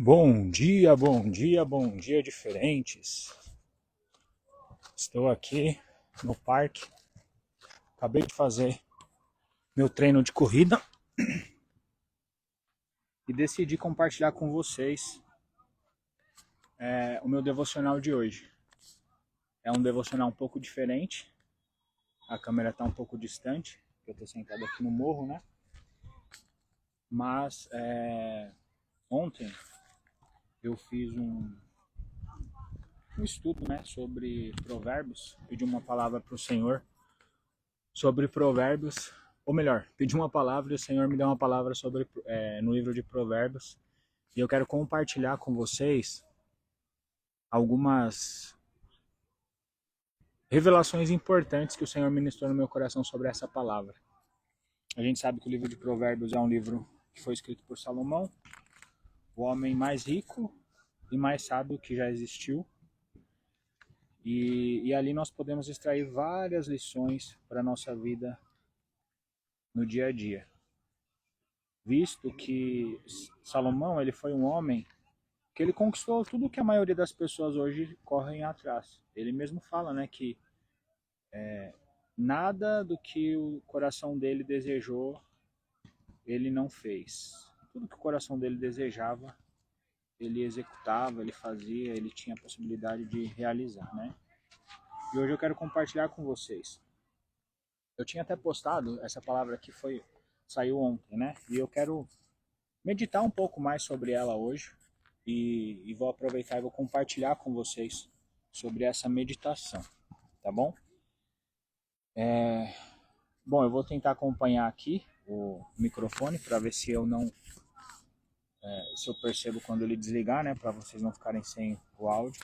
Bom dia, bom dia, bom dia, diferentes. Estou aqui no parque. Acabei de fazer meu treino de corrida e decidi compartilhar com vocês o meu devocional de hoje. É um devocional um pouco diferente. A câmera está um pouco distante, eu estou sentado aqui no morro, né? Mas ontem eu fiz um estudo, né, sobre provérbios. Pedi uma palavra para o Senhor sobre provérbios, ou melhor, pedi uma palavra e o Senhor me deu uma palavra sobre no livro de provérbios, e eu quero compartilhar com vocês algumas revelações importantes que o Senhor ministrou no meu coração sobre essa palavra. A gente sabe que o livro de provérbios é um livro que foi escrito por Salomão, o homem mais rico e mais sábio que já existiu, e ali nós podemos extrair várias lições para a nossa vida no dia a dia. Visto que Salomão ele foi um homem que ele conquistou tudo que a maioria das pessoas hoje correm atrás. Ele mesmo fala, né, que nada do que o coração dele desejou, ele não fez. Tudo que o coração dele desejava, ele executava, ele fazia, ele tinha a possibilidade de realizar, né? E hoje eu quero compartilhar com vocês. Eu tinha até postado essa palavra que saiu ontem, né? E eu quero meditar um pouco mais sobre ela hoje e vou aproveitar e vou compartilhar com vocês sobre essa meditação, tá bom? Bom, eu vou tentar acompanhar aqui o microfone para ver se eu não se eu percebo quando ele desligar, né, para vocês não ficarem sem o áudio.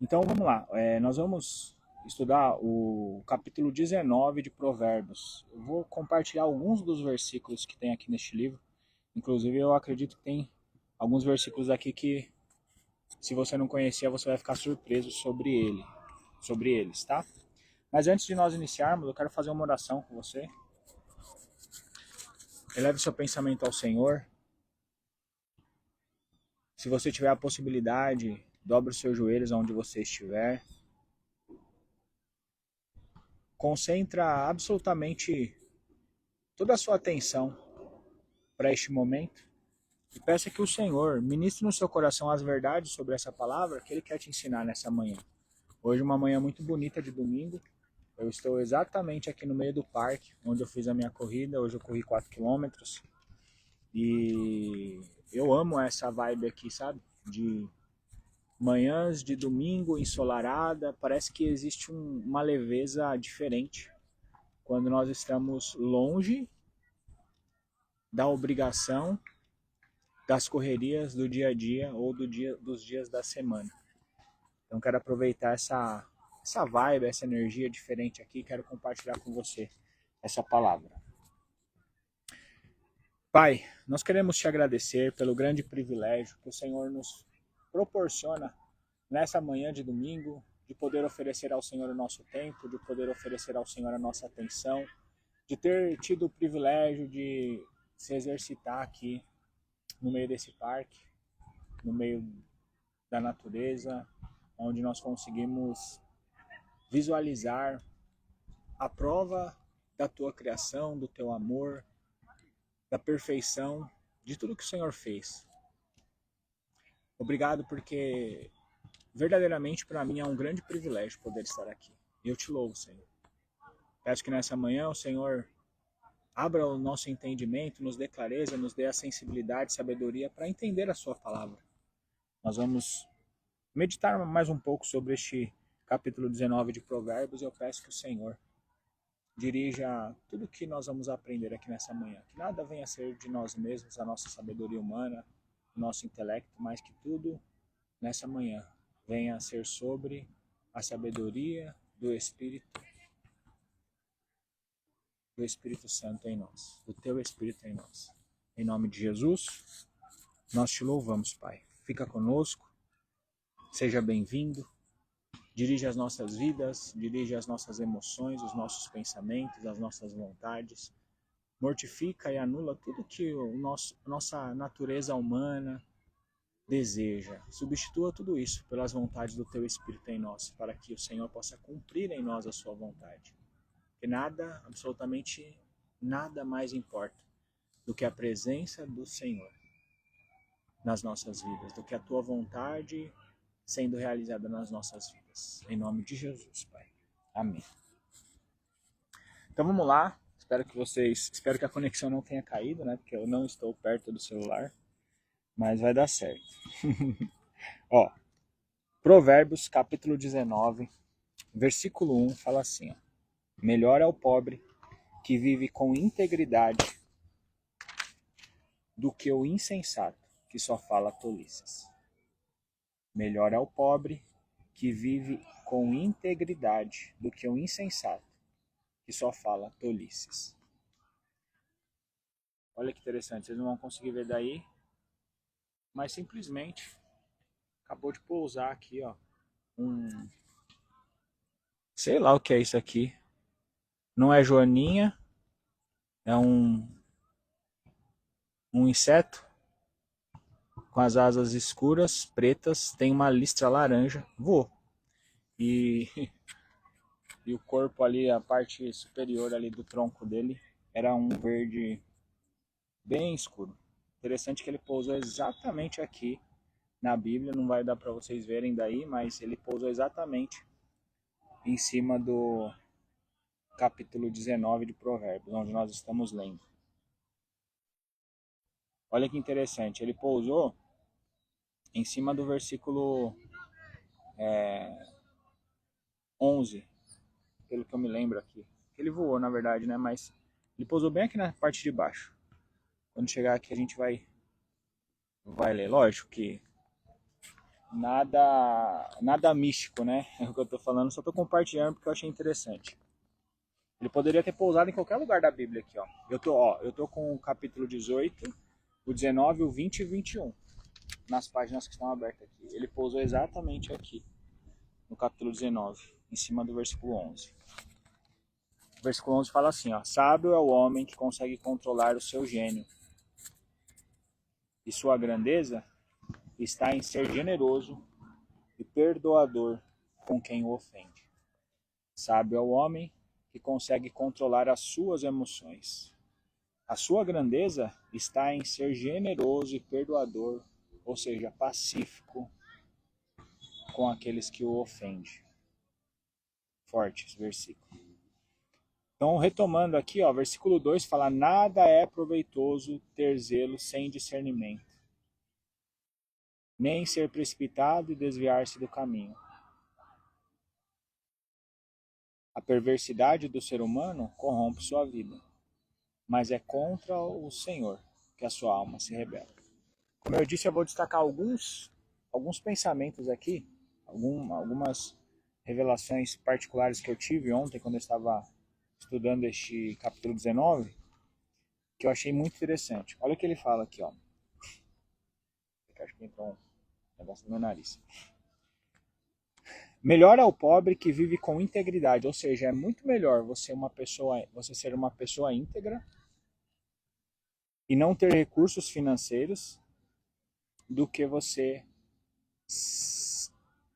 Então vamos lá, nós vamos estudar o capítulo 19 de Provérbios. Eu vou compartilhar alguns dos versículos que tem aqui neste livro. Inclusive eu acredito que tem alguns versículos aqui que, se você não conhecia, você vai ficar surpreso sobre eles, tá? Mas antes de nós iniciarmos, eu quero fazer uma oração com você. Eleve seu pensamento ao Senhor. Se você tiver a possibilidade, dobre os seus joelhos onde você estiver. Concentra absolutamente toda a sua atenção para este momento e peça que o Senhor ministre no seu coração as verdades sobre essa palavra que Ele quer te ensinar nessa manhã. Hoje é uma manhã muito bonita de domingo. Eu estou exatamente aqui no meio do parque, onde eu fiz a minha corrida. Hoje eu corri 4 quilômetros. E eu amo essa vibe aqui, sabe? De manhãs de domingo ensolarada. Parece que existe uma leveza diferente quando nós estamos longe da obrigação, das correrias do dia a dia ou dos dias da semana. Então quero aproveitar essa vibe, essa energia diferente aqui, quero compartilhar com você essa palavra. Pai, nós queremos te agradecer pelo grande privilégio que o Senhor nos proporciona nessa manhã de domingo, de poder oferecer ao Senhor o nosso tempo, de poder oferecer ao Senhor a nossa atenção, de ter tido o privilégio de se exercitar aqui no meio desse parque, no meio da natureza, onde nós conseguimos visualizar a prova da tua criação, do teu amor, da perfeição, de tudo que o Senhor fez. Obrigado porque verdadeiramente para mim é um grande privilégio poder estar aqui. E eu te louvo, Senhor. Peço que nessa manhã o Senhor abra o nosso entendimento, nos dê clareza, nos dê a sensibilidade, sabedoria para entender a sua palavra. Nós vamos meditar mais um pouco sobre este capítulo 19 de Provérbios. Eu peço que o Senhor dirija tudo que nós vamos aprender aqui nessa manhã. Que nada venha a ser de nós mesmos, a nossa sabedoria humana, o nosso intelecto, mas que tudo nessa manhã venha a ser sobre a sabedoria do Espírito Santo em nós, do teu Espírito em nós. Em nome de Jesus, nós te louvamos, Pai. Fica conosco, seja bem-vindo. Dirige as nossas vidas, dirige as nossas emoções, os nossos pensamentos, as nossas vontades. Mortifica e anula tudo que nossa natureza humana deseja. Substitua tudo isso pelas vontades do teu Espírito em nós, para que o Senhor possa cumprir em nós a sua vontade. Que nada, absolutamente nada mais importa do que a presença do Senhor nas nossas vidas, do que a tua vontade sendo realizada nas nossas vidas. Em nome de Jesus, Pai. Amém. Então vamos lá. Espero que a conexão não tenha caído, né? Porque eu não estou perto do celular, mas vai dar certo. Ó, Provérbios, capítulo 19, versículo 1, fala assim, ó: melhor é o pobre que vive com integridade do que o insensato que só fala tolices. Melhor é o pobre que vive com integridade do que o insensato que só fala tolices. Olha que interessante, vocês não vão conseguir ver daí, mas simplesmente acabou de pousar aqui, ó, sei lá o que é isso aqui. Não é joaninha, é um inseto com as asas escuras, pretas, tem uma listra laranja, voou. E, e o corpo ali, a parte superior ali do tronco dele, era um verde bem escuro. Interessante que ele pousou exatamente aqui na Bíblia, não vai dar para vocês verem daí, mas ele pousou exatamente em cima do capítulo 19 de Provérbios, onde nós estamos lendo. Olha que interessante, ele pousou em cima do versículo 11, pelo que eu me lembro aqui. Ele voou, na verdade, né? Mas ele pousou bem aqui na parte de baixo. Quando chegar aqui a gente vai ler. Lógico que nada místico, né? É o que eu tô falando, só tô compartilhando porque eu achei interessante. Ele poderia ter pousado em qualquer lugar da Bíblia aqui, ó. Eu tô com o capítulo 18, o 19, o 20 e o 21 nas páginas que estão abertas aqui. Ele pousou exatamente aqui, no capítulo 19, em cima do versículo 11. O versículo 11 fala assim, ó: sábio é o homem que consegue controlar o seu gênio, e sua grandeza está em ser generoso e perdoador com quem o ofende. Sábio é o homem que consegue controlar as suas emoções. A sua grandeza está em ser generoso e perdoador, ou seja, pacífico com aqueles que o ofendem. Forte esse versículo. Então, retomando aqui, ó, versículo 2 fala: nada é proveitoso ter zelo sem discernimento, nem ser precipitado e desviar-se do caminho. A perversidade do ser humano corrompe sua vida, mas é contra o Senhor que a sua alma se rebela. Como eu disse, eu vou destacar alguns pensamentos aqui, algumas revelações particulares que eu tive ontem quando eu estava estudando este capítulo 19, que eu achei muito interessante. Olha o que ele fala aqui, ó. Acho que entrou um negócio no meu nariz. Melhor é o pobre que vive com integridade, ou seja, é muito melhor você ser uma pessoa íntegra e não ter recursos financeiros do que você.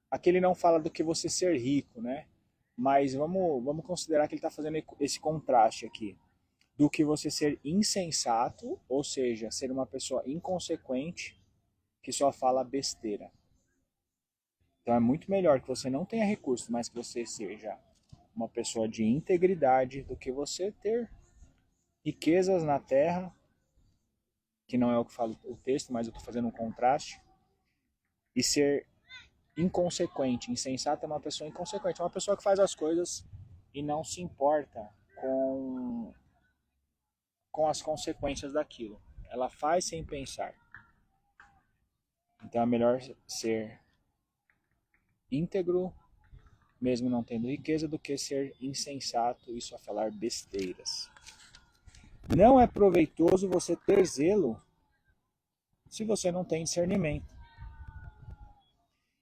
Aqui ele não fala do que você ser rico, né? Mas vamos considerar que ele está fazendo esse contraste aqui. Do que você ser insensato, ou seja, ser uma pessoa inconsequente que só fala besteira. Então é muito melhor que você não tenha recursos, mas que você seja uma pessoa de integridade do que você ter riquezas na terra, que não é o que fala o texto, mas eu estou fazendo um contraste, e ser inconsequente. Insensato é uma pessoa inconsequente, é uma pessoa que faz as coisas e não se importa com as consequências daquilo. Ela faz sem pensar. Então é melhor ser íntegro, mesmo não tendo riqueza, do que ser insensato e só falar besteiras. Não é proveitoso você ter zelo se você não tem discernimento.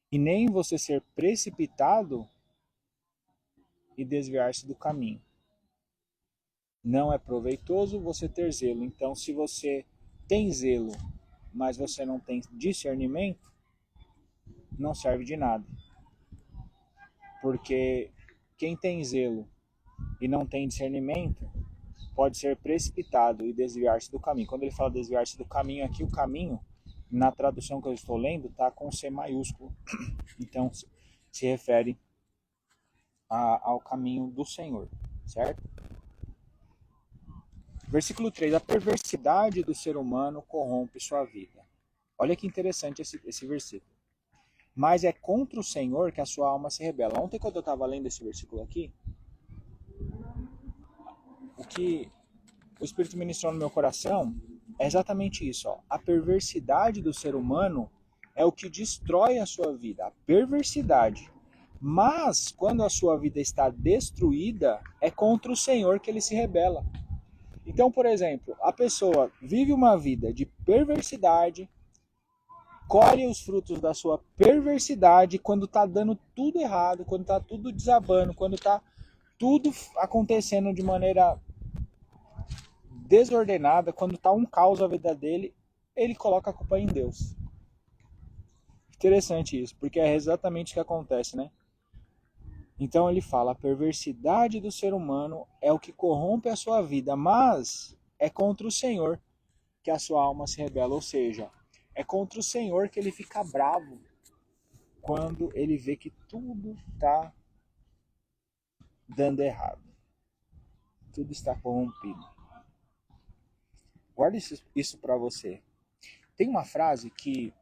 E nem você ser precipitado e desviar-se do caminho. Não é proveitoso você ter zelo. Então, se você tem zelo, mas você não tem discernimento, não serve de nada. Porque quem tem zelo e não tem discernimento pode ser precipitado e desviar-se do caminho. Quando ele fala desviar-se do caminho aqui, o caminho, na tradução que eu estou lendo, está com C maiúsculo. Então, se refere ao caminho do Senhor, certo? Versículo 3. A perversidade do ser humano corrompe sua vida. Olha que interessante esse versículo. Mas é contra o Senhor que a sua alma se rebela. Ontem, quando eu estava lendo esse versículo aqui, o que o Espírito ministrou no meu coração é exatamente isso. Ó. A perversidade do ser humano é o que destrói a sua vida. A perversidade. Mas, quando a sua vida está destruída, é contra o Senhor que ele se rebela. Então, por exemplo, a pessoa vive uma vida de perversidade, colhe os frutos da sua perversidade quando está dando tudo errado, quando está tudo desabando, quando está tudo acontecendo de maneira desordenada, quando está um caos a vida dele, ele coloca a culpa em Deus. Interessante isso, porque é exatamente o que acontece, né? Então ele fala, a perversidade do ser humano é o que corrompe a sua vida, mas é contra o Senhor que a sua alma se rebela, ou seja, é contra o Senhor que ele fica bravo quando ele vê que tudo está dando errado, tudo está corrompido. Guarde isso para você. Tem uma frase que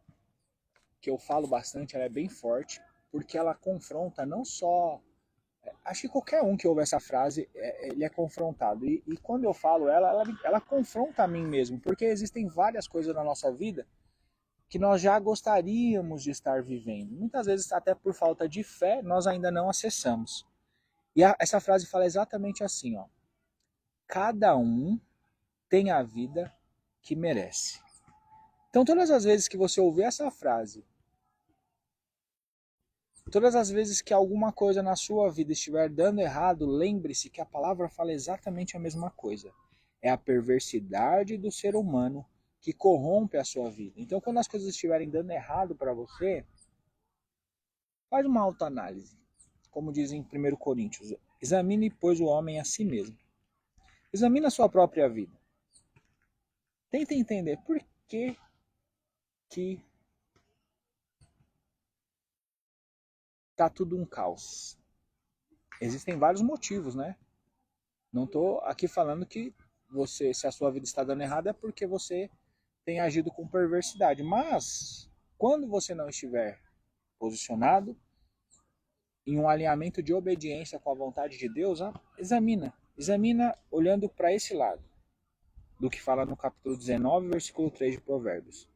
eu falo bastante, ela é bem forte, porque ela confronta não só... Acho que qualquer um que ouve essa frase, ele é confrontado. E quando eu falo ela confronta a mim mesmo, porque existem várias coisas na nossa vida que nós já gostaríamos de estar vivendo. Muitas vezes, até por falta de fé, nós ainda não acessamos. E essa frase fala exatamente assim, ó. Cada um tem a vida que merece. Então, todas as vezes que você ouvir essa frase, todas as vezes que alguma coisa na sua vida estiver dando errado, lembre-se que a palavra fala exatamente a mesma coisa. É a perversidade do ser humano que corrompe a sua vida. Então, quando as coisas estiverem dando errado para você, faz uma autoanálise. Como diz em 1 Coríntios, examine, pois, o homem a si mesmo. Examine a sua própria vida. Tente entender por que tá tudo um caos. Existem vários motivos, né? Não estou aqui falando que você, se a sua vida está dando errado, é porque você tem agido com perversidade. Mas, quando você não estiver posicionado em um alinhamento de obediência com a vontade de Deus, examina olhando para esse lado, do que fala no capítulo 19, versículo 3 de Provérbios.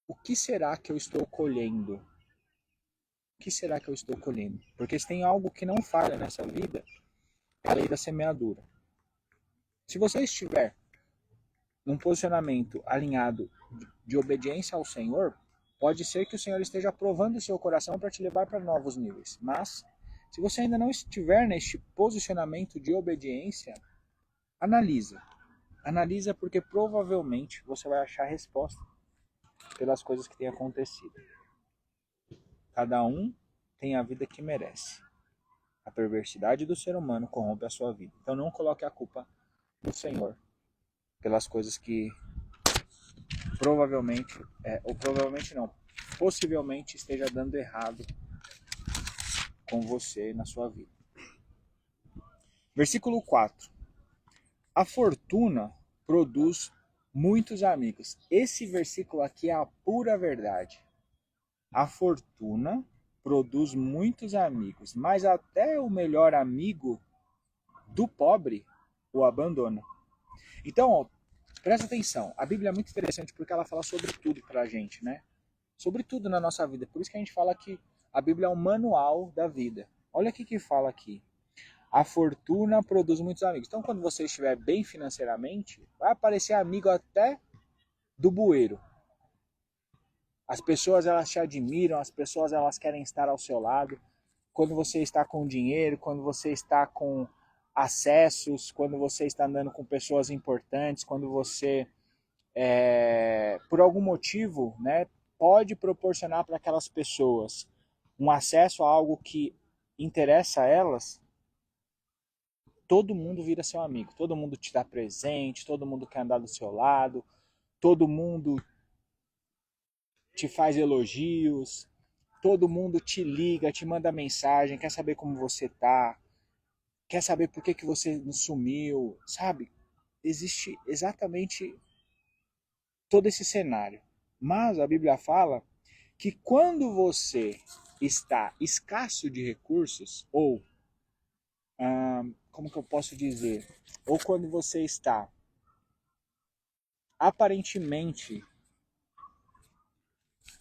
O que será que eu estou colhendo? O que será que eu estou colhendo? Porque se tem algo que não falha nessa vida, é a lei da semeadura. Se você estiver num posicionamento alinhado de obediência ao Senhor, pode ser que o Senhor esteja aprovando o seu coração para te levar para novos níveis. Mas, se você ainda não estiver neste posicionamento de obediência, analisa. Analisa porque provavelmente você vai achar resposta pelas coisas que têm acontecido. Cada um tem a vida que merece. A perversidade do ser humano corrompe a sua vida. Então não coloque a culpa no Senhor pelas coisas que provavelmente, ou provavelmente não, possivelmente esteja dando errado com você na sua vida. Versículo 4. A fortuna produz muitos amigos. Esse versículo aqui é a pura verdade. A fortuna produz muitos amigos, mas até o melhor amigo do pobre o abandona. Então, ó, presta atenção. A Bíblia é muito interessante porque ela fala sobre tudo pra gente, né? Sobre tudo na nossa vida. Por isso que a gente fala que a Bíblia é um manual da vida. Olha o que fala aqui. A fortuna produz muitos amigos. Então, quando você estiver bem financeiramente, vai aparecer amigo até do bueiro. As pessoas, elas te admiram, as pessoas, elas querem estar ao seu lado. Quando você está com dinheiro, quando você está com acessos, quando você está andando com pessoas importantes, quando você por algum motivo, né, pode proporcionar para aquelas pessoas um acesso a algo que interessa a elas, todo mundo vira seu amigo, todo mundo te dá presente, todo mundo quer andar do seu lado, todo mundo te faz elogios, todo mundo te liga, te manda mensagem, quer saber como você tá, quer saber por que você sumiu, sabe? Existe exatamente todo esse cenário. Mas a Bíblia fala que quando você está escasso de recursos, ou, como que eu posso dizer, ou quando você está aparentemente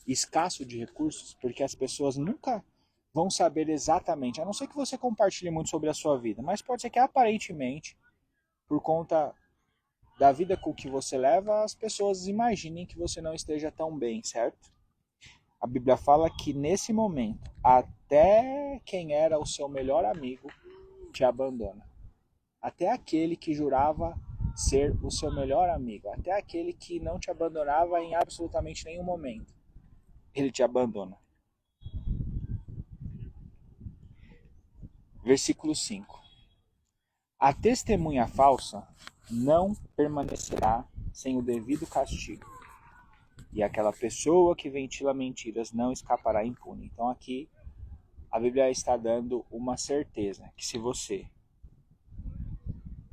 escasso de recursos, porque as pessoas nunca vão saber exatamente, a não ser que você compartilhe muito sobre a sua vida, mas pode ser que aparentemente, por conta da vida com que você leva, as pessoas imaginem que você não esteja tão bem, certo? A Bíblia fala que nesse momento, até quem era o seu melhor amigo te abandona. Até aquele que jurava ser o seu melhor amigo, até aquele que não te abandonava em absolutamente nenhum momento, ele te abandona. Versículo 5. A testemunha falsa não permanecerá sem o devido castigo, e aquela pessoa que ventila mentiras não escapará impune. Então aqui a Bíblia está dando uma certeza que se você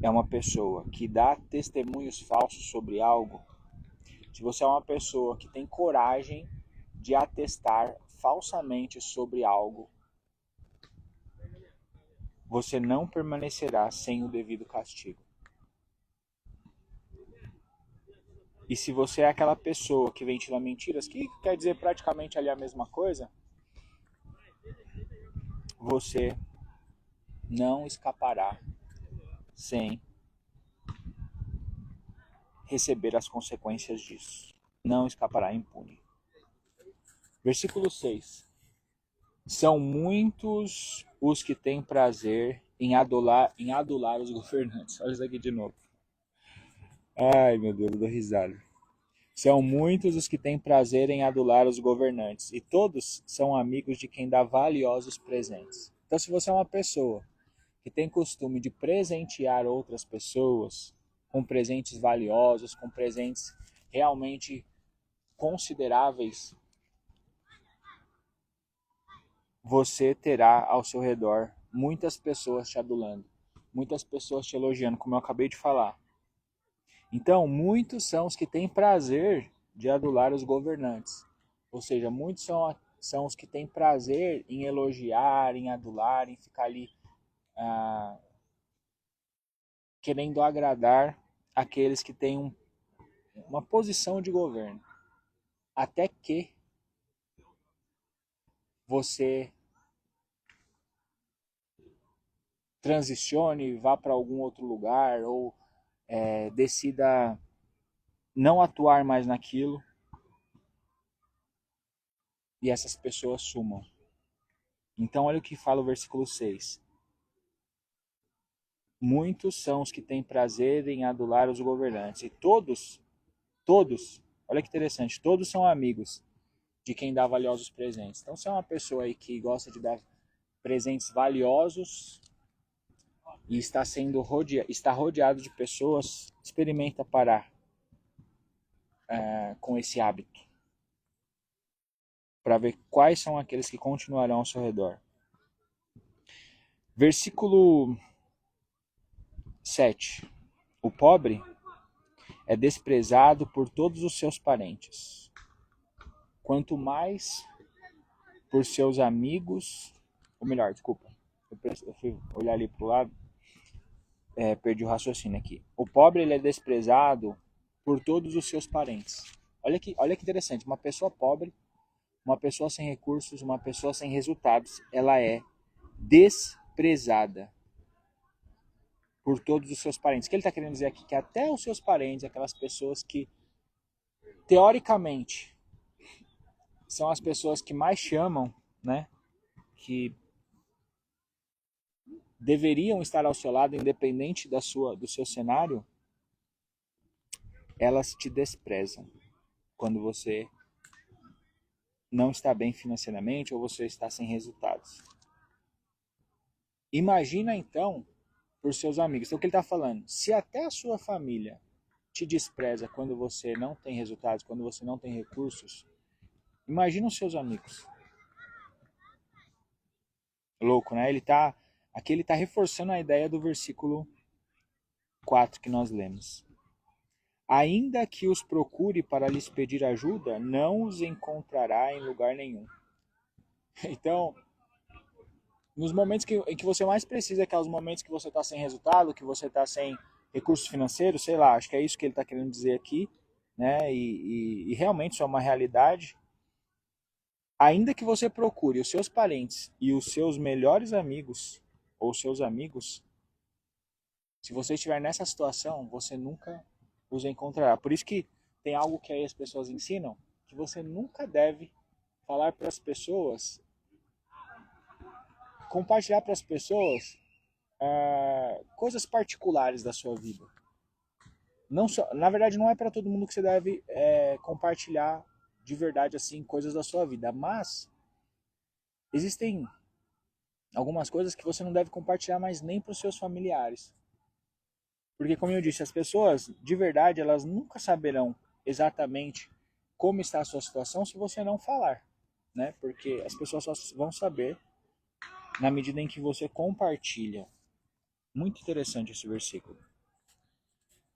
é uma pessoa que dá testemunhos falsos sobre algo, se você é uma pessoa que tem coragem de atestar falsamente sobre algo, você não permanecerá sem o devido castigo. E se você é aquela pessoa que ventila mentiras, que quer dizer praticamente ali a mesma coisa, você não escapará sem receber as consequências disso. Não escapará impune. Versículo 6. São muitos os que têm prazer em adular os governantes. Olha isso aqui de novo. Ai, meu Deus, eu dou risada. São muitos os que têm prazer em adular os governantes, e todos são amigos de quem dá valiosos presentes. Então, se você é uma pessoa que tem costume de presentear outras pessoas com presentes valiosos, com presentes realmente consideráveis, você terá ao seu redor muitas pessoas te adulando, muitas pessoas te elogiando, como eu acabei de falar. Então, muitos são os que têm prazer de adular os governantes. Ou seja, muitos são os que têm prazer em elogiar, em adular, em ficar ali querendo agradar aqueles que têm uma posição de governo. Até que você transicione, vá para algum outro lugar ou decida não atuar mais naquilo e essas pessoas sumam. Então, olha o que fala o versículo 6. Muitos são os que têm prazer em adular os governantes, e todos, olha que interessante, todos são amigos de quem dá valiosos presentes. Então, se é uma pessoa aí que gosta de dar presentes valiosos e está rodeado de pessoas, experimenta parar com esse hábito, para ver quais são aqueles que continuarão ao seu redor. Versículo 7. O pobre é desprezado por todos os seus parentes, quanto mais por seus amigos, ou melhor, desculpa, eu fui olhar ali pro lado, perdi o raciocínio aqui. O pobre ele é desprezado por todos os seus parentes. Olha que interessante, uma pessoa pobre, uma pessoa sem recursos, uma pessoa sem resultados, ela é desprezada por todos os seus parentes. O que ele está querendo dizer aqui? Que até os seus parentes, aquelas pessoas que, teoricamente, são as pessoas que mais chamam, né? Que deveriam estar ao seu lado, independente do seu cenário, elas te desprezam quando você não está bem financeiramente ou você está sem resultados. Imagina então por seus amigos. Então o que ele está falando? Se até a sua família te despreza quando você não tem resultados, quando você não tem recursos, imagina os seus amigos. Louco, né? Aqui ele está reforçando a ideia do versículo 4 que nós lemos. Ainda que os procure para lhes pedir ajuda, não os encontrará em lugar nenhum. Então, nos momentos em que você mais precisa, aqueles momentos que você está sem resultado, que você está sem recursos financeiros, sei lá, acho que é isso que ele está querendo dizer aqui, né? E realmente isso é uma realidade. Ainda que você procure os seus parentes e os seus melhores amigos, ou seus amigos, se você estiver nessa situação, você nunca os encontrará. Por isso que tem algo que aí as pessoas ensinam, que você nunca deve falar para as pessoas, compartilhar para as pessoas coisas particulares da sua vida. Não só, na verdade, não é para todo mundo que você deve compartilhar de verdade assim coisas da sua vida, mas existem algumas coisas que você não deve compartilhar mais nem para os seus familiares. Porque, como eu disse, as pessoas, de verdade, elas nunca saberão exatamente como está a sua situação se você não falar, né? Porque as pessoas só vão saber na medida em que você compartilha. Muito interessante esse versículo.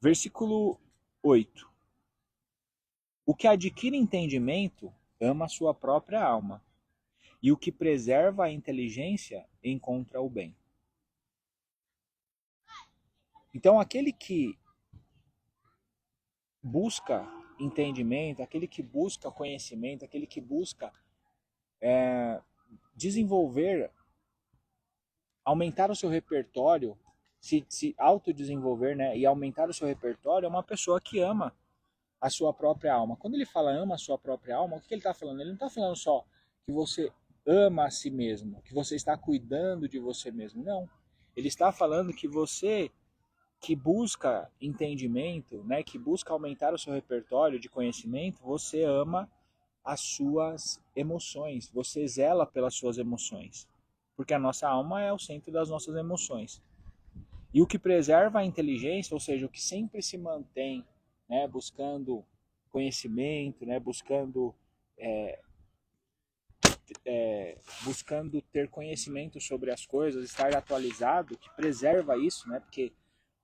Versículo 8. O que adquire entendimento ama a sua própria alma, e o que preserva a inteligência encontra o bem. Então, aquele que busca entendimento, aquele que busca conhecimento, aquele que busca desenvolver, aumentar o seu repertório, se autodesenvolver, né, e aumentar o seu repertório, é uma pessoa que ama a sua própria alma. Quando ele fala ama a sua própria alma, o que ele está falando? Ele não está falando só que você ama a si mesmo, que você está cuidando de você mesmo. Não. Ele está falando que você que busca entendimento, né, que busca aumentar o seu repertório de conhecimento, você ama as suas emoções, você zela pelas suas emoções, porque a nossa alma é o centro das nossas emoções. E o que preserva a inteligência, ou seja, o que sempre se mantém, né, buscando conhecimento, né, buscando ter conhecimento sobre as coisas, estar atualizado, que preserva isso, né, porque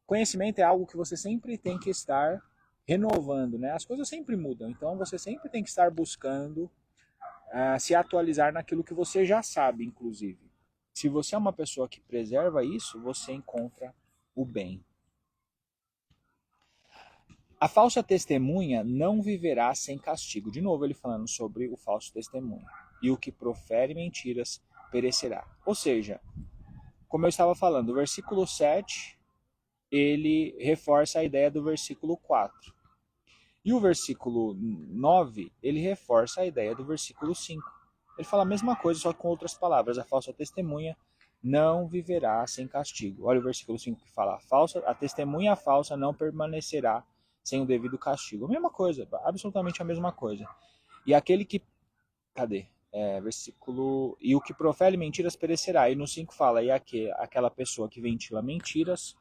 conhecimento é algo que você sempre tem que estar renovando, né? As coisas sempre mudam, então você sempre tem que estar buscando se atualizar naquilo que você já sabe, inclusive. Se você é uma pessoa que preserva isso, você encontra o bem. A falsa testemunha não viverá sem castigo. De novo, ele falando sobre o falso testemunho. E o que profere mentiras perecerá. Ou seja, como eu estava falando, o versículo 7, ele reforça a ideia do versículo 4. E o versículo 9, ele reforça a ideia do versículo 5. Ele fala a mesma coisa, só com outras palavras. A falsa testemunha não viverá sem castigo. Olha o versículo 5 que fala: a testemunha falsa não permanecerá sem o devido castigo. A mesma coisa, absolutamente a mesma coisa. E aquele que. Cadê? Versículo. E o que profere mentiras perecerá. E no 5 fala: e aquela pessoa que ventila mentiras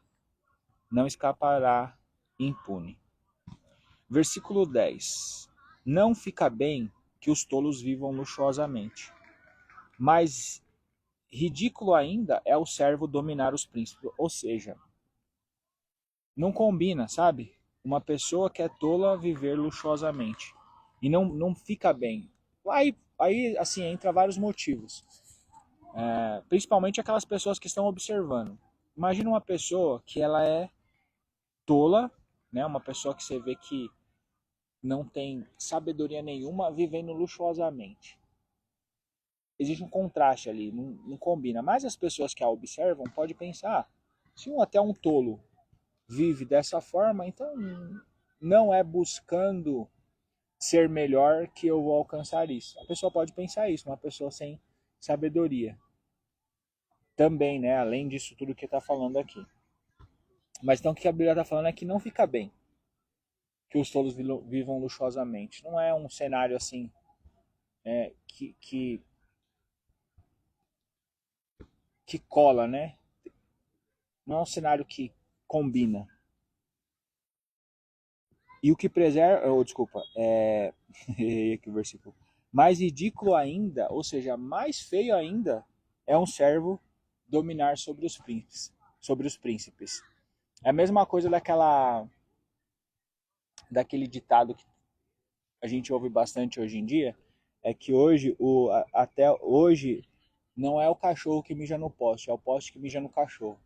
não escapará impune. Versículo 10. Não fica bem que os tolos vivam luxuosamente, mas ridículo ainda é o servo dominar os príncipes. Ou seja, não combina, sabe? Uma pessoa que é tola viver luxuosamente. E não fica bem. Aí assim, entra vários motivos. Principalmente aquelas pessoas que estão observando. Imagina uma pessoa que ela é tola, né? Uma pessoa que você vê que não tem sabedoria nenhuma vivendo luxuosamente. Existe um contraste ali, não combina. Mas as pessoas que a observam podem pensar, se até um tolo vive dessa forma, então não é buscando ser melhor que eu vou alcançar isso. A pessoa pode pensar isso, uma pessoa sem sabedoria. Também, né? Além disso tudo que está falando aqui. Mas então o que a Bíblia está falando é que não fica bem. que os tolos vivam luxuosamente. Não é um cenário assim que cola, né? Não é um cenário que combina. E o que preserva, desculpa, que versículo. Mais ridículo ainda, ou seja, mais feio ainda, é um servo dominar sobre os príncipes, sobre os príncipes. É a mesma coisa daquele ditado que a gente ouve bastante hoje em dia, é que hoje, até hoje, não é o cachorro que mija no poste, é o poste que mija no cachorro.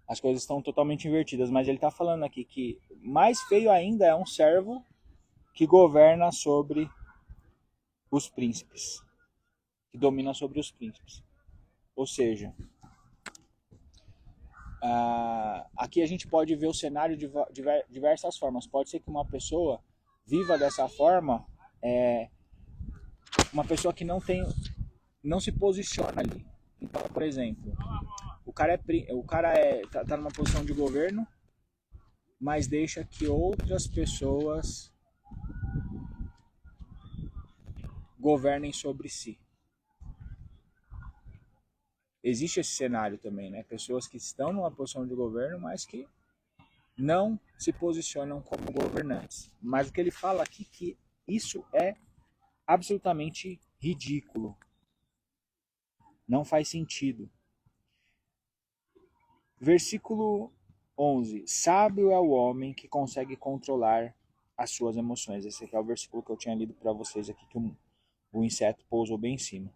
As coisas estão totalmente invertidas, mas ele está falando aqui que mais feio ainda é um servo que governa sobre os príncipes, que domina sobre os príncipes. Ou seja, aqui a gente pode ver o cenário de diversas formas. Pode ser que uma pessoa viva dessa forma, uma pessoa que não se posiciona ali. Então, por exemplo, o cara tá numa posição de governo, mas deixa que outras pessoas governem sobre si. Existe esse cenário também, né? Pessoas que estão numa posição de governo, mas que não se posicionam como governantes. Mas o que ele fala aqui é que isso é absolutamente ridículo. Não faz sentido. Versículo 11. Sábio é o homem que consegue controlar as suas emoções. Esse aqui é o versículo que eu tinha lido para vocês aqui, que o inseto pousou bem em cima.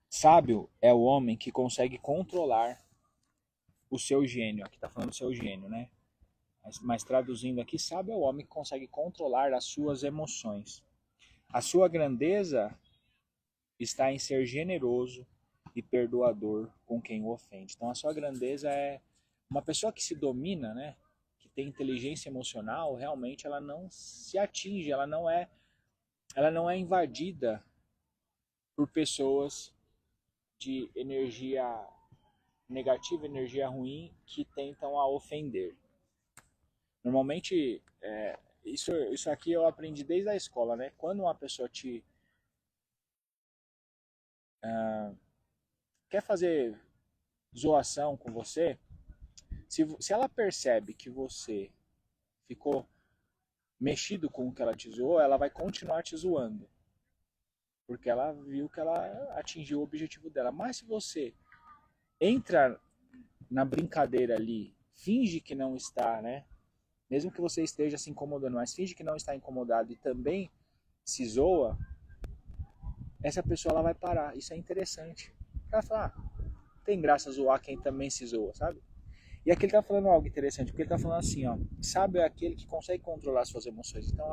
Sábio é o homem que consegue controlar o seu gênio. Aqui está falando do seu gênio, né? Mas traduzindo aqui, sábio é o homem que consegue controlar as suas emoções. A sua grandeza está em ser generoso e perdoador com quem o ofende. Então a sua grandeza é uma pessoa que se domina, né? Que tem inteligência emocional, realmente ela não se atinge, ela não é invadida por pessoas de energia negativa, energia ruim que tentam a ofender. Normalmente, isso aqui eu aprendi desde a escola, né? Quando uma pessoa quer fazer zoação com você, se ela percebe que você ficou mexido com o que ela te zoou, ela vai continuar te zoando. Porque ela viu que ela atingiu o objetivo dela. Mas se você entra na brincadeira ali, finge que não está, né? Mesmo que você esteja se incomodando, mas finge que não está incomodado e também se zoa, essa pessoa ela vai parar. Isso é interessante. Ela fala, tem graça zoar quem também se zoa, sabe? E aqui ele tá falando algo interessante, porque ele tá falando assim, ó, sábio é aquele que consegue controlar suas emoções. Então,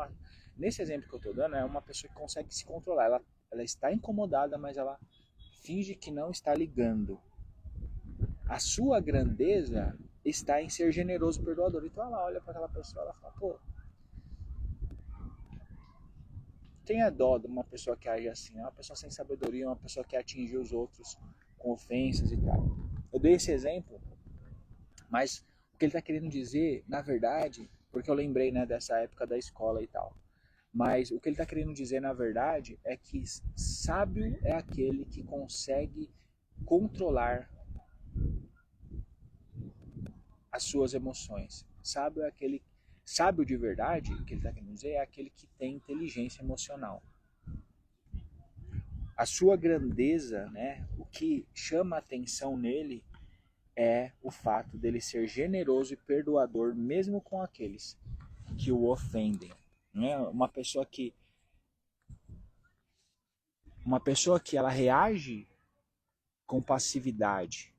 nesse exemplo que eu tô dando, é uma pessoa que consegue se controlar. Ela está incomodada, mas ela finge que não está ligando. A sua grandeza está em ser generoso e perdoador. Então ela olha para aquela pessoa e fala, pô, tenha dó de uma pessoa que age assim, é uma pessoa sem sabedoria, uma pessoa que atinge os outros com ofensas e tal. Eu dei esse exemplo, mas o que ele está querendo dizer, na verdade, porque eu lembrei, né, dessa época da escola e tal, mas o que ele está querendo dizer, na verdade, é que sábio é aquele que consegue controlar as suas emoções. Sábio de verdade, o que ele está querendo dizer, é aquele que tem inteligência emocional. A sua grandeza, né, o que chama a atenção nele é o fato dele ser generoso e perdoador mesmo com aqueles que o ofendem. Né? Uma pessoa que ela reage com passividade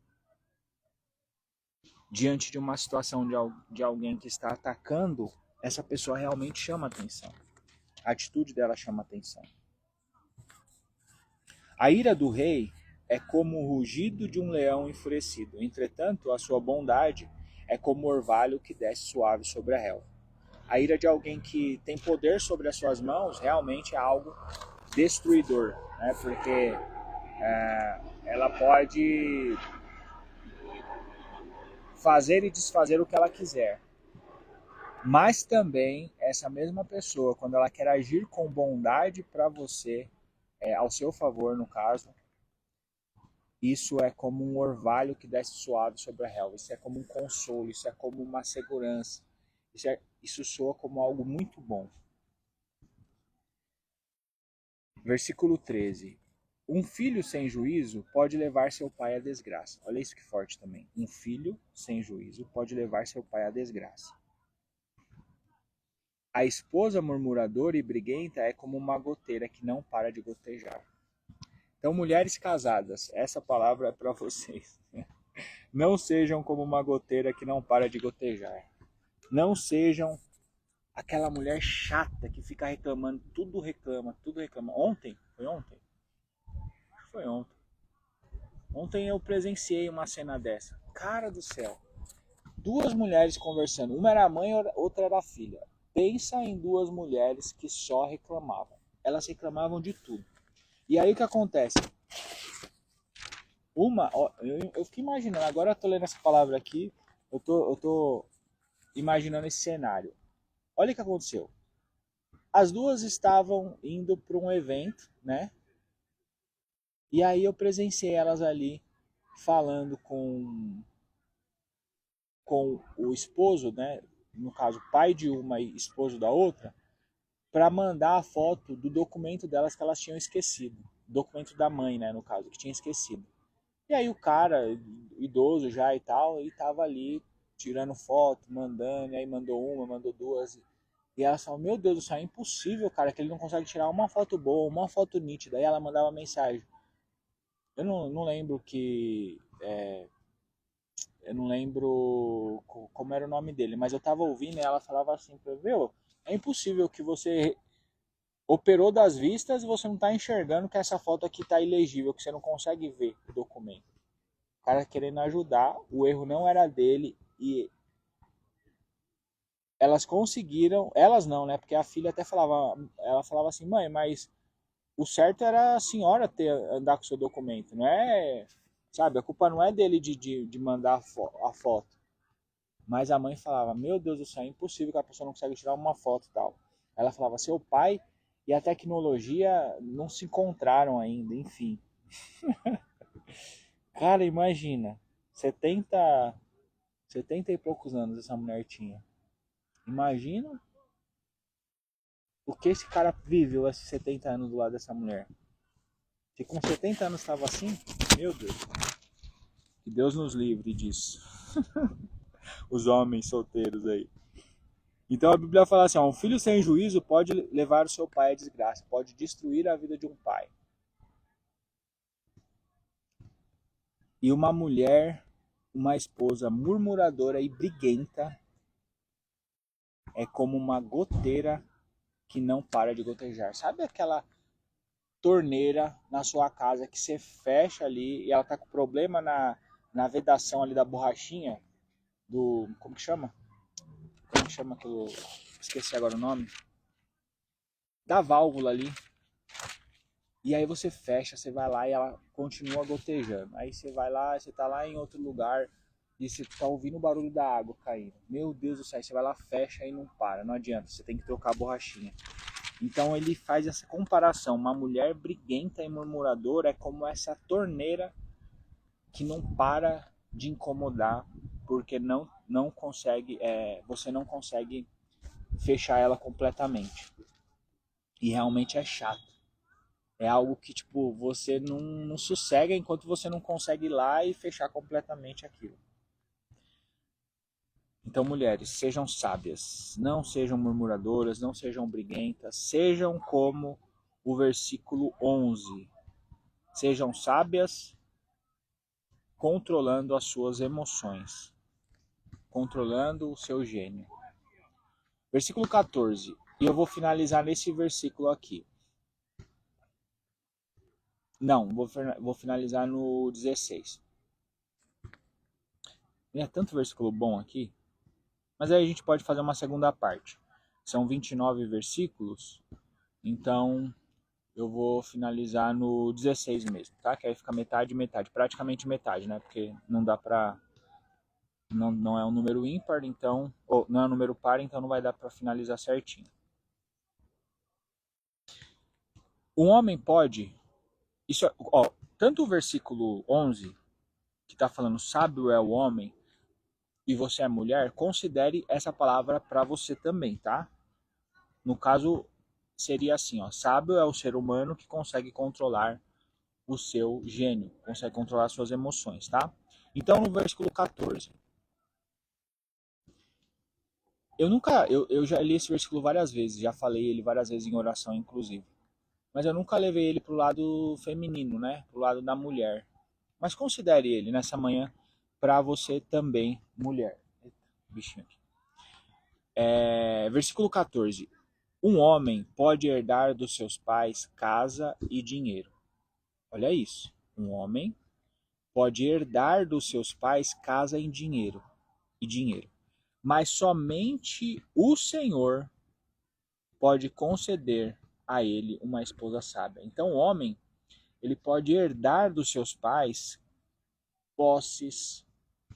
diante de uma situação de alguém que está atacando, essa pessoa realmente chama atenção. A atitude dela chama atenção. A ira do rei é como o rugido de um leão enfurecido. Entretanto, a sua bondade é como o orvalho que desce suave sobre a relva. A ira de alguém que tem poder sobre as suas mãos realmente é algo destruidor, né? Porque ela pode fazer e desfazer o que ela quiser. Mas também essa mesma pessoa, quando ela quer agir com bondade para você, ao seu favor no caso, isso é como um orvalho que desce suave sobre a relva. Isso é como um consolo, isso é como uma segurança. Isso soa como algo muito bom. Versículo 13. Um filho sem juízo pode levar seu pai à desgraça. Olha isso que forte também. Um filho sem juízo pode levar seu pai à desgraça. A esposa murmuradora e briguenta é como uma goteira que não para de gotejar. Então, mulheres casadas, essa palavra é para vocês. Não sejam como uma goteira que não para de gotejar. Não sejam aquela mulher chata que fica reclamando, tudo reclama, tudo reclama. Ontem? Foi ontem? Foi ontem. Ontem eu presenciei uma cena dessa. Cara do céu. Duas mulheres conversando. Uma era a mãe, outra era a filha. Pensa em duas mulheres que só reclamavam. Elas reclamavam de tudo. E aí o que acontece? Eu fiquei imaginando, agora eu tô lendo essa palavra aqui, eu tô imaginando esse cenário. Olha o que aconteceu. As duas estavam indo para um evento, né? E aí eu presenciei elas ali falando com o esposo, né? No caso, pai de uma e esposo da outra, para mandar a foto do documento delas que elas tinham esquecido. Documento da mãe, né? No caso, que tinha esquecido. E aí o cara, idoso já e tal, e tava ali tirando foto, mandando, e aí mandou uma, mandou duas. E ela falou, meu Deus do céu, é impossível, cara, que ele não consegue tirar uma foto boa, uma foto nítida. Aí ela mandava mensagem. Eu não lembro que. Eu não lembro como era o nome dele, mas eu tava ouvindo e ela falava assim, meu, é impossível que você operou das vistas e você não tá enxergando que essa foto aqui tá ilegível, que você não consegue ver o documento. O cara querendo ajudar, o erro não era dele e elas conseguiram, elas não, né? Porque a filha até falava, ela falava assim, mãe, mas o certo era a senhora andar com o seu documento, não é, sabe? A culpa não é dele de mandar a foto. Mas a mãe falava, meu Deus do céu, é impossível que a pessoa não consegue tirar uma foto e tal. Ela falava, seu pai e a tecnologia não se encontraram ainda, enfim. Cara, imagina, 70, 70 e poucos anos essa mulher tinha. Imagina o que esse cara viveu esses 70 anos do lado dessa mulher. Se com 70 anos estava assim, meu Deus. Que Deus nos livre disso. Os homens solteiros aí. Então a Bíblia fala assim, ó, um filho sem juízo pode levar o seu pai à desgraça, pode destruir a vida de um pai. E uma mulher, uma esposa murmuradora e briguenta é como uma goteira que não para de gotejar. Sabe aquela torneira na sua casa que você fecha ali e ela tá com problema na vedação ali da borrachinha do, como que chama? Como que chama aquilo? Esqueci agora o nome. Da válvula ali. E aí você fecha, você vai lá e ela continua gotejando. Aí você vai lá, você tá lá em outro lugar e você tá ouvindo o barulho da água caindo. Meu Deus do céu, você vai lá, fecha e não para, não adianta, você tem que trocar a borrachinha. Então ele faz essa comparação, uma mulher briguenta e murmuradora é como essa torneira que não para de incomodar, porque não consegue, você não consegue fechar ela completamente. E realmente é chato. É algo que, tipo, você não sossega enquanto você não consegue ir lá e fechar completamente aquilo. Então, mulheres, sejam sábias, não sejam murmuradoras, não sejam briguentas, sejam como o versículo 11. Sejam sábias, controlando as suas emoções, controlando o seu gênio. Versículo 14. E eu vou finalizar nesse versículo aqui. Não, vou finalizar no 16. É tanto versículo bom aqui. Mas aí a gente pode fazer uma segunda parte. São 29 versículos, então eu vou finalizar no 16 mesmo, tá? Que aí fica metade, metade, praticamente metade, né? Porque não dá pra não é um número ímpar, então, ou não é um número par, então não vai dar para finalizar certinho. Um homem pode, isso, ó, tanto o versículo 11, que está falando sábio é o homem, e você é mulher, considere essa palavra para você também, tá? No caso, seria assim, ó, sábio é o ser humano que consegue controlar o seu gênio, consegue controlar suas emoções, tá? Então, no versículo 14, eu já li esse versículo várias vezes, já falei ele várias vezes em oração, inclusive. Mas eu nunca levei ele pro lado feminino, né? Pro lado da mulher. Mas considere ele nessa manhã para você também, mulher. Eita, bichinho aqui. Versículo 14. Um homem pode herdar dos seus pais casa e dinheiro. Olha isso. Um homem pode herdar dos seus pais casa e dinheiro. Mas somente o Senhor pode conceder a ele uma esposa sábia. Então, o homem, ele pode herdar dos seus pais posses,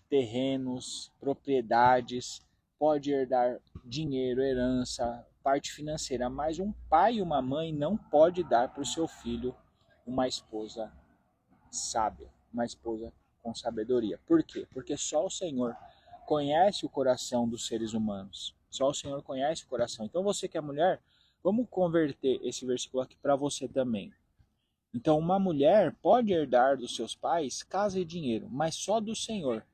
terrenos, propriedades, pode herdar dinheiro, herança, parte financeira, mas um pai e uma mãe não pode dar para o seu filho uma esposa sábia, uma esposa com sabedoria. Por quê? Porque só o Senhor conhece o coração dos seres humanos. Só o Senhor conhece o coração. Então você que é mulher, vamos converter esse versículo aqui para você também. Então uma mulher pode herdar dos seus pais casa e dinheiro, mas só do Senhor.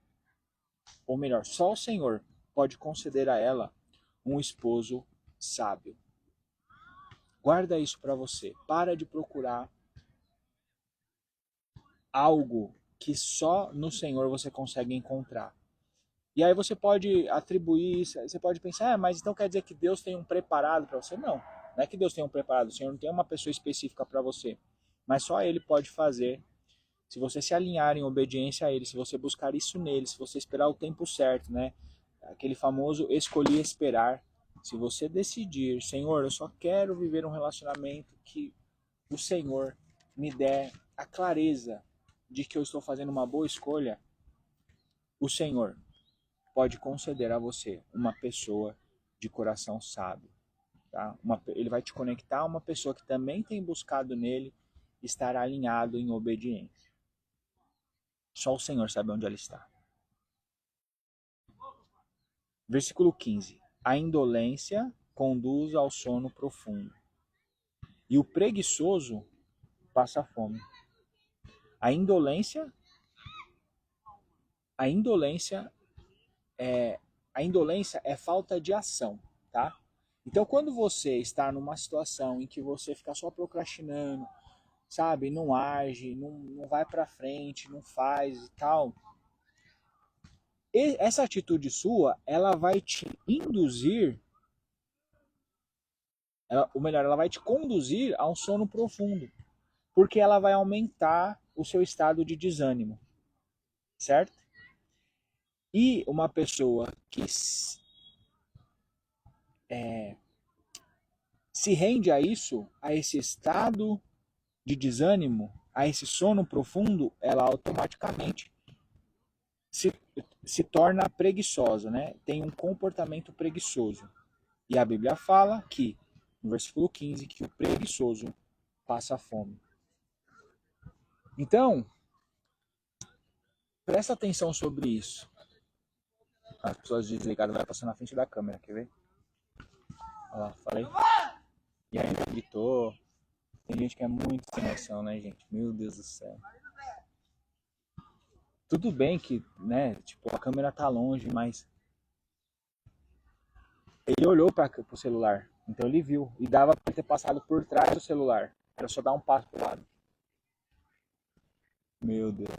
Ou melhor, só o Senhor pode conceder a ela um esposo sábio. Guarda isso para você. Para de procurar algo que só no Senhor você consegue encontrar. E aí você pode atribuir isso, você pode pensar, mas então quer dizer que Deus tem um preparado para você? Não, não é que Deus tem um preparado, o Senhor não tem uma pessoa específica para você, mas só Ele pode fazer. Se você se alinhar em obediência a Ele, se você buscar isso nele, se você esperar o tempo certo, né? Aquele famoso escolhi esperar. Se você decidir, Senhor, eu só quero viver um relacionamento que o Senhor me der a clareza de que eu estou fazendo uma boa escolha, o Senhor pode conceder a você uma pessoa de coração sábio. Tá? Ele vai te conectar a uma pessoa que também tem buscado nele estar alinhado em obediência. Só o Senhor sabe onde ela está. Versículo 15. A indolência conduz ao sono profundo, e o preguiçoso passa fome. A indolência, a indolência a indolência é falta de ação, tá? Então, quando você está numa situação em que você fica só procrastinando, sabe, não age, não vai para frente, não faz e tal, essa atitude sua, ela vai te induzir, ou melhor, ela vai te conduzir a um sono profundo, porque ela vai aumentar o seu estado de desânimo, certo? E uma pessoa que se rende a isso, a esse estado de desânimo, a esse sono profundo, ela automaticamente se, se torna preguiçosa, né? Tem um comportamento preguiçoso. E a Bíblia fala que, no versículo 15, que o preguiçoso passa fome. Então, presta atenção sobre isso. As pessoas desligadas vai passar na frente da câmera, quer ver? Olha lá, falei. E ainda gritou. Tem gente que é muito sem noção, né, gente? Meu Deus do céu. Tudo bem que, né, tipo, a câmera tá longe, mas ele olhou para o celular, então ele viu. E dava para ter passado por trás do celular. Era só dar um passo pro lado. Meu Deus.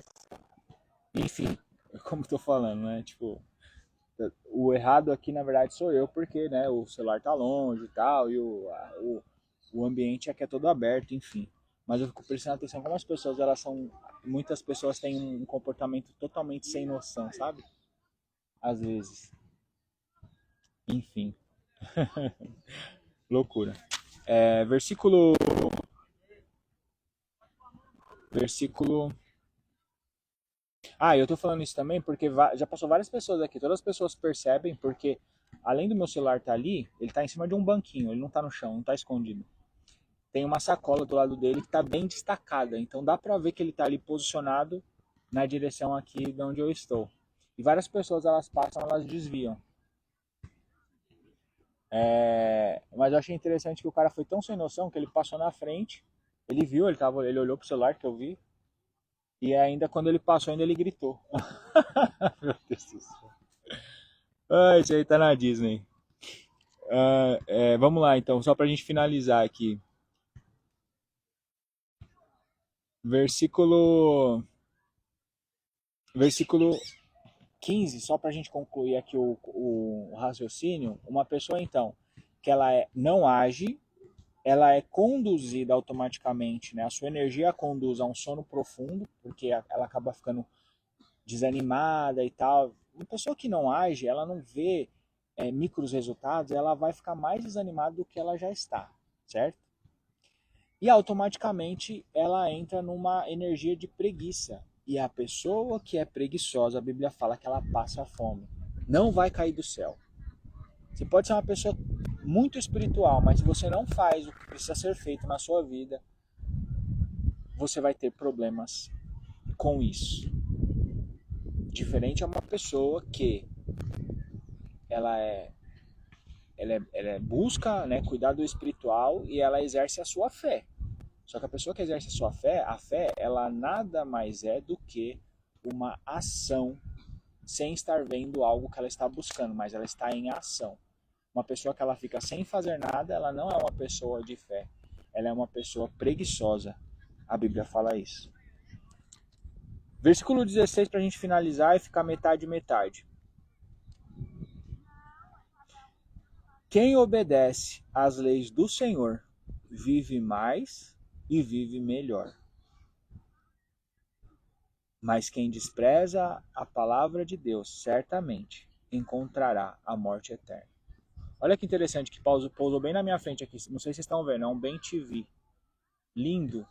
Enfim, como eu tô falando, né? Tipo, o errado aqui, na verdade, sou eu, porque, né, o celular tá longe e tal, e o ambiente aqui é todo aberto, enfim. Mas eu fico prestando atenção como as pessoas, elas são... Muitas pessoas têm um comportamento totalmente sem noção, sabe? Às vezes. Enfim. Loucura. Versículo Ah, eu tô falando isso também porque já passou várias pessoas aqui. Todas as pessoas percebem porque, além do meu celular estar ali, ele tá em cima de um banquinho, ele não tá no chão, não tá escondido. Tem uma sacola do lado dele que tá bem destacada. Então dá pra ver que ele tá ali posicionado na direção aqui de onde eu estou. E várias pessoas, elas passam, elas desviam. Mas eu achei interessante que o cara foi tão sem noção que ele passou na frente, ele viu, ele olhou pro celular que eu vi, e ainda quando ele passou, ainda ele gritou. Meu Deus do céu. Ah, isso aí tá na Disney. Vamos lá então, só pra gente finalizar aqui. Versículo, versículo 15, só pra gente concluir aqui o raciocínio. Uma pessoa então, que não age, ela é conduzida automaticamente, né? A sua energia a conduz a um sono profundo, porque ela acaba ficando desanimada e tal. Uma pessoa que não age, ela não vê micros resultados, ela vai ficar mais desanimada do que ela já está, certo? E automaticamente ela entra numa energia de preguiça. E a pessoa que é preguiçosa, a Bíblia fala que ela passa fome. Não vai cair do céu. Você pode ser uma pessoa muito espiritual, mas se você não faz o que precisa ser feito na sua vida, você vai ter problemas com isso. Diferente é uma pessoa que ela é, ela busca, né, cuidar do espiritual e ela exerce a sua fé. Só que a pessoa que exerce a fé, ela nada mais é do que uma ação sem estar vendo algo que ela está buscando, mas ela está em ação. Uma pessoa que ela fica sem fazer nada, ela não é uma pessoa de fé. Ela é uma pessoa preguiçosa. A Bíblia fala isso. Versículo 16 para a gente finalizar e ficar metade metade. Quem obedece às leis do Senhor vive mais e vive melhor. Mas quem despreza a palavra de Deus certamente encontrará a morte eterna. Olha que interessante que pousou bem na minha frente aqui. Não sei se vocês estão vendo, é um Ben TV. Lindo.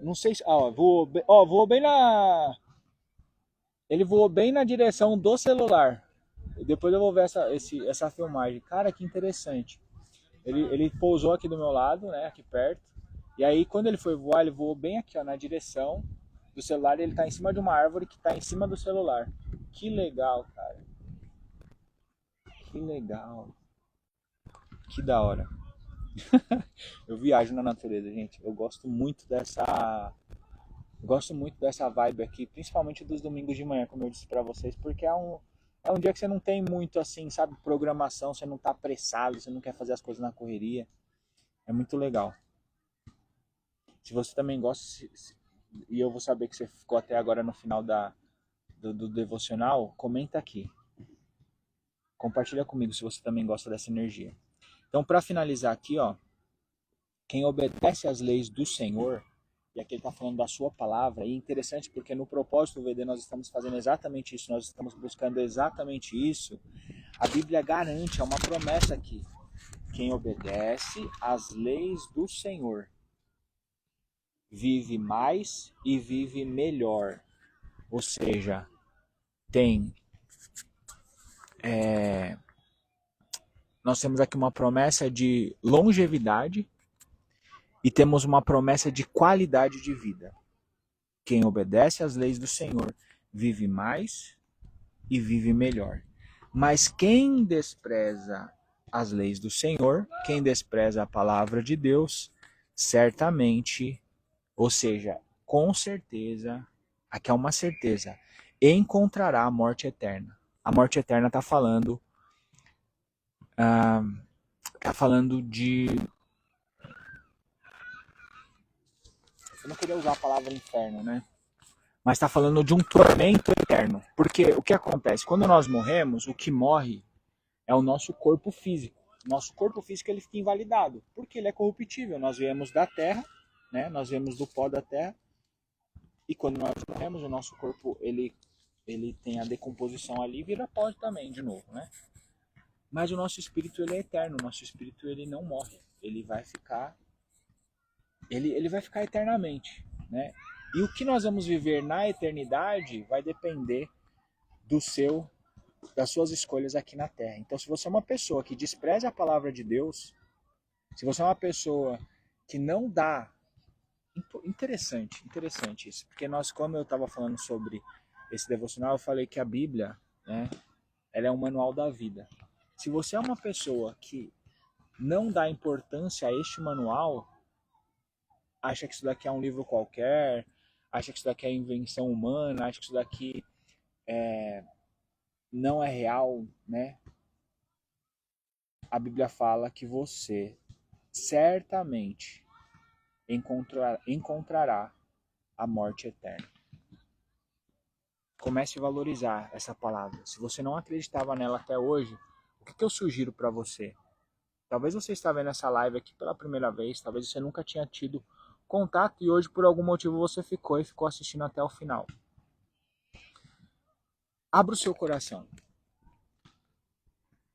Não sei se. Voou bem na. Ele voou bem na direção do celular. Depois eu vou ver essa filmagem. Cara, que interessante. Ele pousou aqui do meu lado, né? Aqui perto. E aí, quando ele foi voar, ele voou bem aqui, ó, na direção do celular. E ele tá em cima de uma árvore que tá em cima do celular. Que legal, cara. Que legal. Que da hora. Eu viajo na natureza, gente. Eu gosto muito dessa vibe aqui, principalmente dos domingos de manhã, como eu disse pra vocês, porque é um dia que você não tem muito assim, sabe, programação, você não tá apressado, você não quer fazer as coisas na correria. É muito legal. Se você também gosta, e eu vou saber que você ficou até agora no final do devocional, comenta aqui. Compartilha comigo se você também gosta dessa energia. Então, para finalizar aqui, ó, quem obedece às leis do Senhor, e aqui ele está falando da sua palavra, e é interessante porque no propósito do VD nós estamos fazendo exatamente isso, nós estamos buscando exatamente isso. A Bíblia garante, é uma promessa aqui. Quem obedece às leis do Senhor vive mais e vive melhor. Ou seja, tem nós temos aqui uma promessa de longevidade e temos uma promessa de qualidade de vida. Quem obedece às leis do Senhor vive mais e vive melhor. Mas quem despreza as leis do Senhor, quem despreza a palavra de Deus, certamente, ou seja, com certeza, aqui é uma certeza, encontrará a morte eterna. A morte eterna tá falando de. Eu não queria usar a palavra inferno, né? Mas está falando de um tormento eterno. Porque o que acontece? Quando nós morremos, o que morre é o nosso corpo físico. Nosso corpo físico ele fica invalidado, porque ele é corruptível. Nós viemos da terra, né? Nós viemos do pó da terra, e quando nós morremos, o nosso corpo ele tem a decomposição ali e vira pó também, de novo, né? Mas o nosso espírito ele é eterno, o nosso espírito ele não morre, ele vai ficar eternamente, né? E o que nós vamos viver na eternidade vai depender das suas escolhas aqui na Terra. Então, se você é uma pessoa que despreza a palavra de Deus, se você é uma pessoa que não dá... Interessante isso. Porque quando eu estava falando sobre esse devocional, eu falei que a Bíblia, né, ela é um manual da vida. Se você é uma pessoa que não dá importância a este manual, acha que isso daqui é um livro qualquer, acha que isso daqui é invenção humana, acha que isso daqui não é real, né? A Bíblia fala que você certamente encontrará a morte eterna. Comece a valorizar essa palavra. Se você não acreditava nela até hoje, o que eu sugiro para você? Talvez você está vendo essa live aqui pela primeira vez, talvez você nunca tinha tido contato e hoje por algum motivo você ficou assistindo até o final. Abra o seu coração.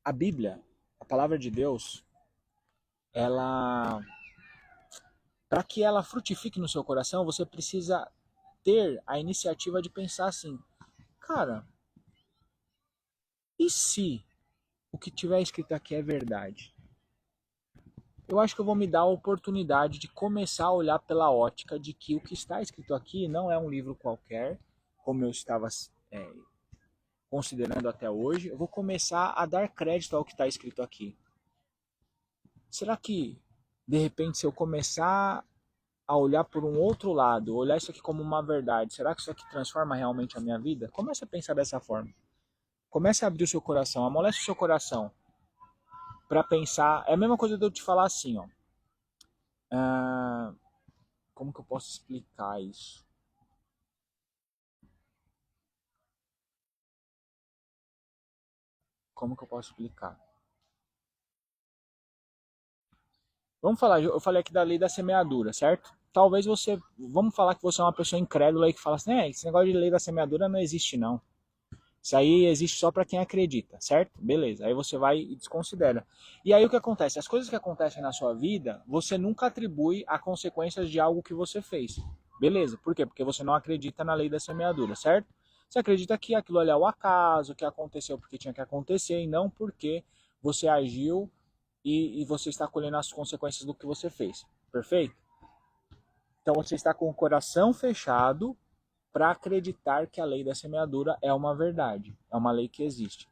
A Bíblia, a palavra de Deus, para que ela frutifique no seu coração, você precisa ter a iniciativa de pensar assim, cara, e se o que tiver escrito aqui é verdade? Eu acho que eu vou me dar a oportunidade de começar a olhar pela ótica de que o que está escrito aqui não é um livro qualquer, como eu estava considerando até hoje. Eu vou começar a dar crédito ao que está escrito aqui. Será que, de repente, se eu começar a olhar por um outro lado, olhar isso aqui como uma verdade, será que isso aqui transforma realmente a minha vida? Comece a pensar dessa forma. Comece a abrir o seu coração, amolece o seu coração para pensar. É a mesma coisa de eu te falar assim, ó. Como que eu posso explicar isso? Como que eu posso explicar? Vamos falar, eu falei aqui da lei da semeadura, certo? Talvez vamos falar que você é uma pessoa incrédula e que fala assim, esse negócio de lei da semeadura não existe não. Isso aí existe só para quem acredita, certo? Beleza, aí você vai e desconsidera. E aí o que acontece? As coisas que acontecem na sua vida, você nunca atribui a consequências de algo que você fez. Beleza, por quê? Porque você não acredita na lei da semeadura, certo? Você acredita que aquilo ali é o acaso, que aconteceu porque tinha que acontecer e não porque você agiu e você está colhendo as consequências do que você fez. Perfeito? Então você está com o coração fechado para acreditar que a lei da semeadura é uma verdade, é uma lei que existe.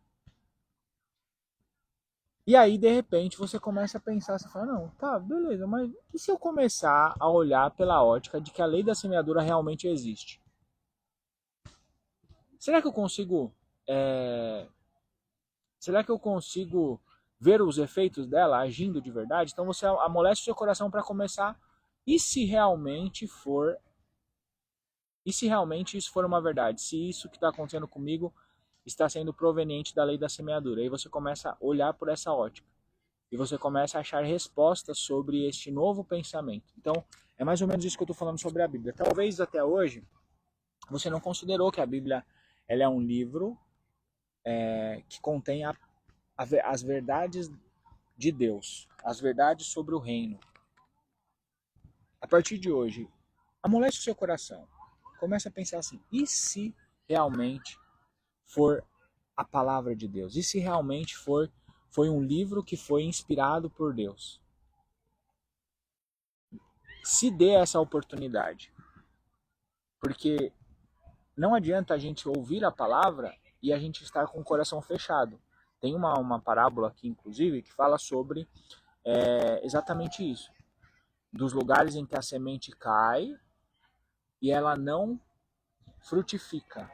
E aí, de repente, você começa a pensar, você fala, não, tá, beleza, mas e se eu começar a olhar pela ótica de que a lei da semeadura realmente existe? Será que eu consigo, será que eu consigo ver os efeitos dela agindo de verdade? Então você amolece o seu coração para começar, e se realmente for, e se realmente isso for uma verdade? Se isso que está acontecendo comigo está sendo proveniente da lei da semeadura. Aí você começa a olhar por essa ótica. E você começa a achar respostas sobre este novo pensamento. Então, é mais ou menos isso que eu estou falando sobre a Bíblia. Talvez até hoje você não considerou que a Bíblia ela é um livro que contém as verdades de Deus, as verdades sobre o reino. A partir de hoje, amolece o seu coração. Comece a pensar assim, e se realmente for a palavra de Deus? E se realmente foi um livro que foi inspirado por Deus? Se dê essa oportunidade. Porque não adianta a gente ouvir a palavra e a gente estar com o coração fechado. Tem uma parábola aqui, inclusive, que fala sobre exatamente isso. Dos lugares em que a semente cai e ela não frutifica.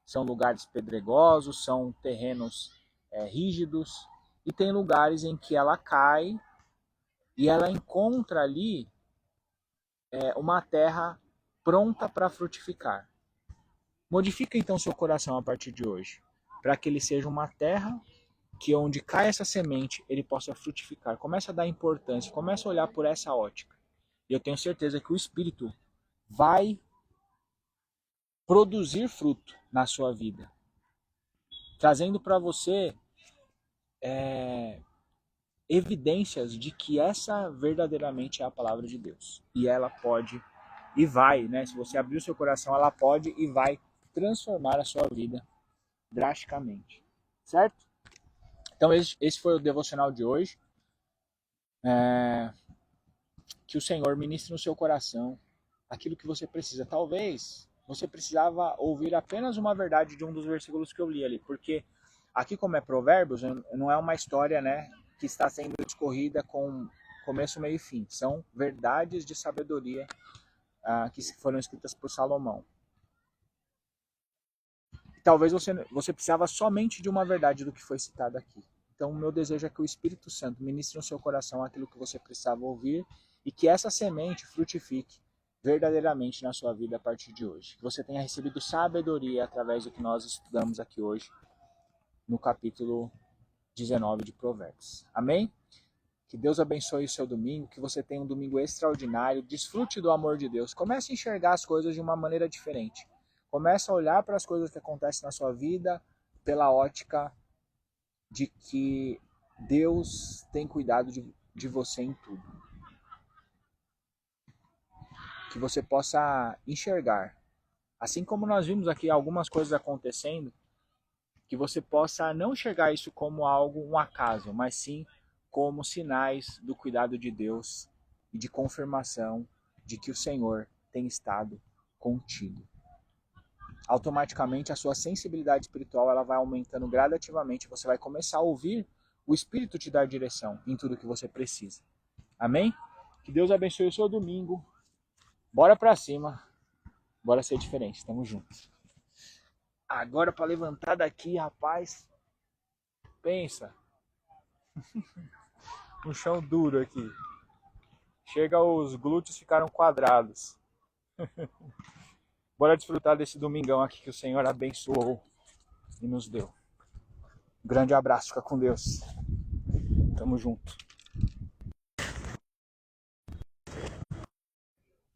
São lugares pedregosos, são terrenos rígidos, e tem lugares em que ela cai e ela encontra ali uma terra pronta para frutificar. Modifica então seu coração a partir de hoje, para que ele seja uma terra que onde cai essa semente, ele possa frutificar. Começa a dar importância, começa a olhar por essa ótica. E eu tenho certeza que o Espírito vai produzir fruto na sua vida, trazendo para você evidências de que essa verdadeiramente é a palavra de Deus. E ela pode e vai, né? Se você abrir o seu coração, ela pode e vai transformar a sua vida drasticamente, certo? Então esse foi o devocional de hoje. Que o Senhor ministre no seu coração aquilo que você precisa. Talvez você precisava ouvir apenas uma verdade de um dos versículos que eu li ali, porque aqui, como é Provérbios, não é uma história, né, que está sendo discorrida com começo, meio e fim. São verdades de sabedoria que foram escritas por Salomão. Talvez você precisava somente de uma verdade do que foi citado aqui. Então, o meu desejo é que o Espírito Santo ministre no seu coração aquilo que você precisava ouvir e que essa semente frutifique verdadeiramente na sua vida a partir de hoje. Que você tenha recebido sabedoria através do que nós estudamos aqui hoje no capítulo 19 de Provérbios. Amém? Que Deus abençoe o seu domingo, que você tenha um domingo extraordinário, desfrute do amor de Deus, comece a enxergar as coisas de uma maneira diferente. Comece a olhar para as coisas que acontecem na sua vida pela ótica de que Deus tem cuidado de você em tudo. Que você possa enxergar, assim como nós vimos aqui algumas coisas acontecendo, que você possa não enxergar isso como algo, um acaso, mas sim como sinais do cuidado de Deus e de confirmação de que o Senhor tem estado contigo. Automaticamente a sua sensibilidade espiritual ela vai aumentando gradativamente, você vai começar a ouvir o Espírito te dar direção em tudo que você precisa. Amém? Que Deus abençoe o seu domingo. Bora pra cima. Bora ser diferente. Tamo junto. Agora para levantar daqui, rapaz. Pensa. Um chão duro aqui. Chega, os glúteos ficaram quadrados. Bora desfrutar desse domingão aqui que o Senhor abençoou e nos deu. Um grande abraço, fica com Deus. Tamo junto.